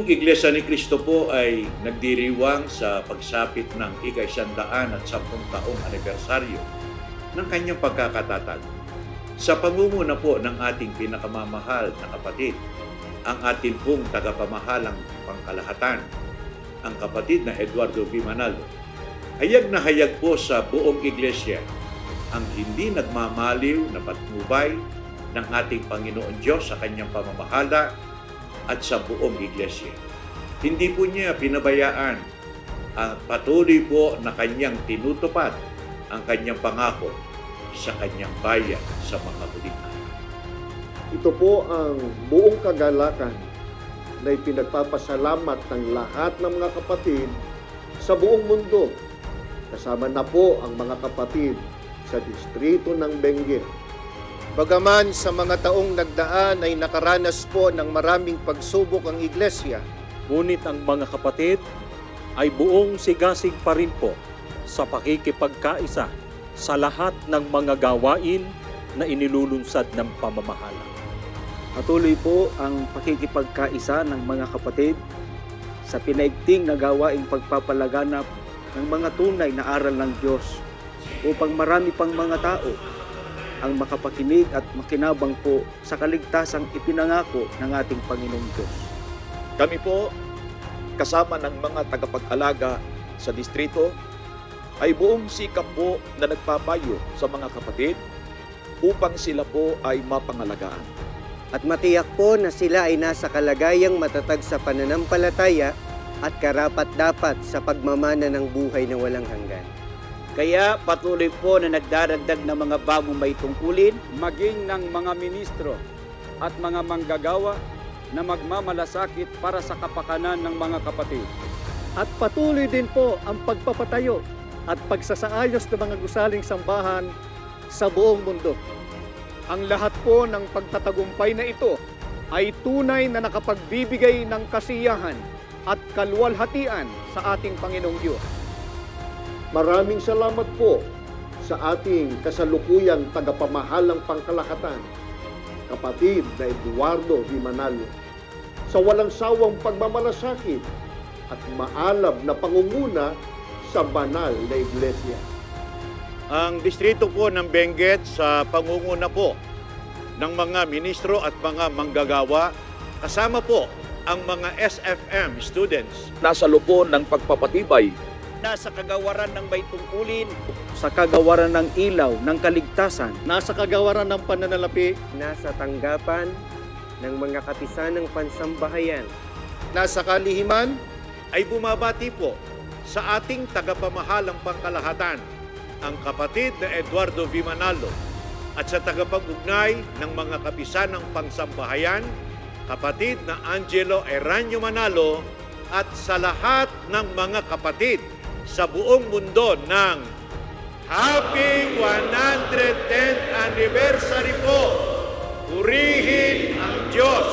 buong Iglesia ni Cristo po ay nagdiriwang sa pagsapit ng ika-110 taong anibersaryo ng kanyang pagkakatatag. Sa pangunguna po ng ating pinakamamahal na kapatid, ang ating pong tagapamahalang pangkalahatan, ang kapatid na Eduardo V. Manalo. Hayag na hayag po sa buong Iglesia ang hindi nagmamaliw na patnubay ng ating Panginoon Diyos sa kanyang pamamahala at sa buong Iglesia. Hindi po niya pinabayaan at patuloy po na kanyang tinutupad ang kanyang pangako sa kanyang bayan sa mga huling araw. Ito po ang buong kagalakan na ipinagpapasalamat ng lahat ng mga kapatid sa buong mundo. Kasama na po ang mga kapatid sa distrito ng Benguet. Bagaman sa mga taong nagdaan ay nakaranas po ng maraming pagsubok ang Iglesia, ngunit ang mga kapatid ay buong sigasig pa rin po sa pakikipagkaisa sa lahat ng mga gawain na inilulunsad ng pamamahala. Patuloy po ang pakikipagkaisa ng mga kapatid sa pinaigting na gawaing pagpapalaganap ng mga tunay na aral ng Diyos upang marami pang mga tao ang makapakinig at makinabang po sa kaligtasang ipinangako ng ating Panginoong Diyos. Kami po, kasama ng mga tagapag-alaga sa distrito, ay buong sikap po na nagpapayo sa mga kapatid upang sila po ay mapangalagaan. At matiyak po na sila ay nasa kalagayang matatag sa pananampalataya at karapat-dapat sa pagmamana ng buhay na walang hanggan. Kaya patuloy po na nagdaragdag ng mga bagong may tungkulin, maging ng mga ministro at mga manggagawa na magmamalasakit para sa kapakanan ng mga kapatid. At patuloy din po ang pagpapatayo at pagsasaayos ng mga gusaling sambahan sa buong mundo. Ang lahat po ng pagtatagumpay na ito ay tunay na nakapagbibigay ng kasiyahan at kaluwalhatian sa ating Panginoong Diyos. Maraming salamat po sa ating kasalukuyang tagapamahalang pangkalahatan, kapatid na Eduardo V. Manalo, sa walang sawang pagmamalasakit at maalab na pangunguna sa banal na Iglesia. Ang distrito po ng Benguet sa pangunguna po ng mga ministro at mga manggagawa, kasama po ang mga SFM students. Nasa loob ng pagpapatibay, Nasa kagawaran ng may tungkulin, Sa kagawaran ng ilaw, ng kaligtasan, Nasa kagawaran ng pananalapi, Nasa tanggapan ng mga kapisan ng pansambahayan, nasa kalihiman, ay bumabati po sa ating tagapamahalang pangkalahatan, ang kapatid na Eduardo V. Manalo, at sa tagapag-ugnay ng mga kapisan ng pangsambahayan, kapatid na Angelo Eranio Manalo, at sa lahat ng mga kapatid sa buong mundo ng Happy 110th Anniversary po! Purihin ang Diyos!